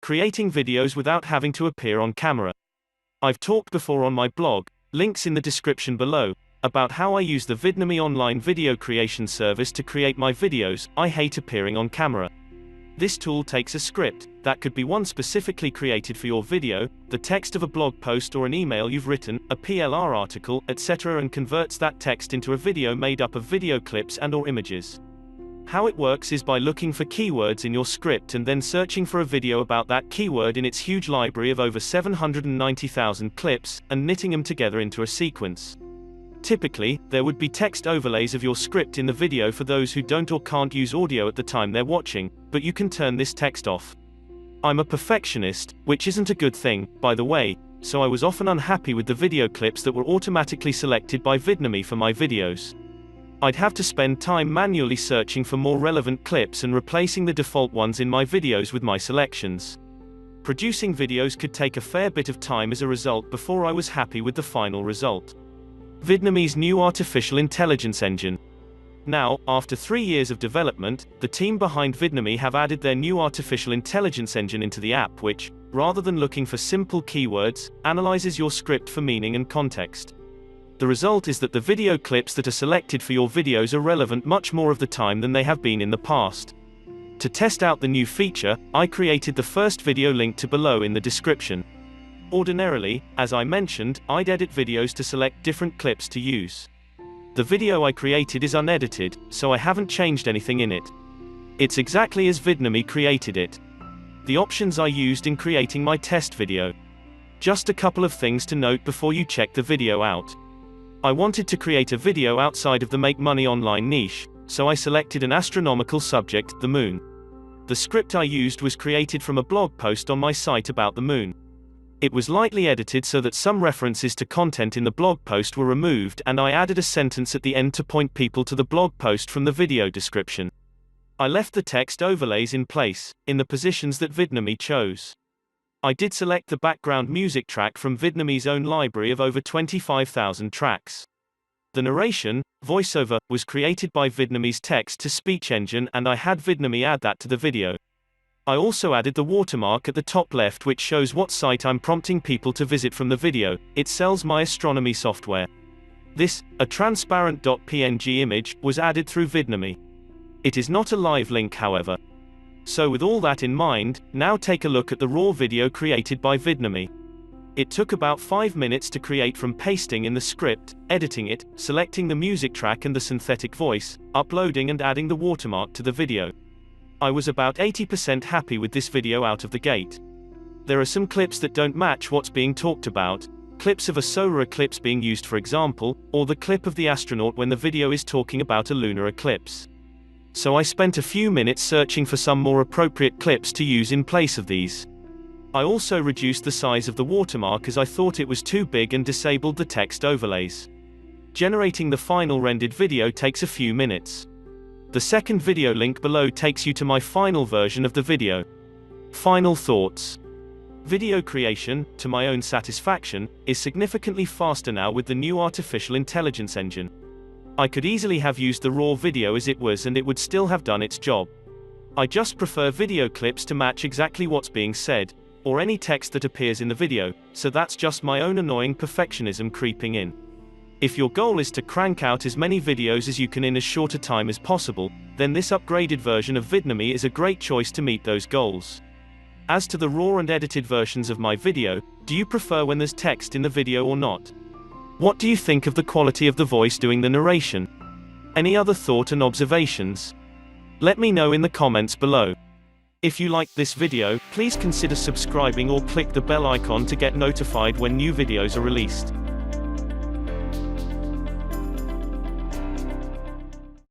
Creating videos without having to appear on camera. I've talked before on my blog, links in the description below, about how I use the Vidnami online video creation service to create my videos. I hate appearing on camera. This tool takes a script, that could be one specifically created for your video, the text of a blog post or an email you've written, a PLR article, etc., and converts that text into a video made up of video clips and/or images. How it works is by looking for keywords in your script and then searching for a video about that keyword in its huge library of over 790,000 clips, and knitting them together into a sequence. Typically, there would be text overlays of your script in the video for those who don't or can't use audio at the time they're watching, but you can turn this text off. I'm a perfectionist, which isn't a good thing, by the way, so I was often unhappy with the video clips that were automatically selected by Vidnami for my videos. I'd have to spend time manually searching for more relevant clips and replacing the default ones in my videos with my selections. Producing videos could take a fair bit of time as a result before I was happy with the final result. Vidnami's new artificial intelligence engine. Now, after 3 years of development, the team behind Vidnami have added their new artificial intelligence engine into the app which, rather than looking for simple keywords, analyzes your script for meaning and context. The result is that the video clips that are selected for your videos are relevant much more of the time than they have been in the past. To test out the new feature, I created the first video linked to below in the description. Ordinarily, as I mentioned, I'd edit videos to select different clips to use. The video I created is unedited, so I haven't changed anything in it. It's exactly as Vidnami created it. The options I used in creating my test video. Just a couple of things to note before you check the video out. I wanted to create a video outside of the make money online niche, so I selected an astronomical subject, the moon. The script I used was created from a blog post on my site about the moon. It was lightly edited so that some references to content in the blog post were removed, and I added a sentence at the end to point people to the blog post from the video description. I left the text overlays in place, in the positions that Vidnami chose. I did select the background music track from Vidnami's own library of over 25,000 tracks. The narration, voiceover, was created by Vidnami's text-to-speech engine, and I had Vidnami add that to the video. I also added the watermark at the top left which shows what site I'm prompting people to visit from the video. It sells my astronomy software. This, a transparent .png image, was added through Vidnami. It is not a live link however. So with all that in mind, now take a look at the raw video created by Vidnami. It took about 5 minutes to create from pasting in the script, editing it, selecting the music track and the synthetic voice, uploading and adding the watermark to the video. I was about 80% happy with this video out of the gate. There are some clips that don't match what's being talked about, clips of a solar eclipse being used for example, or the clip of the astronaut when the video is talking about a lunar eclipse. So I spent a few minutes searching for some more appropriate clips to use in place of these. I also reduced the size of the watermark as I thought it was too big and disabled the text overlays. Generating the final rendered video takes a few minutes. The second video link below takes you to my final version of the video. Final thoughts. Video creation, to my own satisfaction, is significantly faster now with the new artificial intelligence engine. I could easily have used the raw video as it was and it would still have done its job. I just prefer video clips to match exactly what's being said, or any text that appears in the video, so that's just my own annoying perfectionism creeping in. If your goal is to crank out as many videos as you can in as short a time as possible, then this upgraded version of Vidnami is a great choice to meet those goals. As to the raw and edited versions of my video, do you prefer when there's text in the video or not? What do you think of the quality of the voice doing the narration? Any other thought and observations? Let me know in the comments below. If you liked this video, please consider subscribing or click the bell icon to get notified when new videos are released.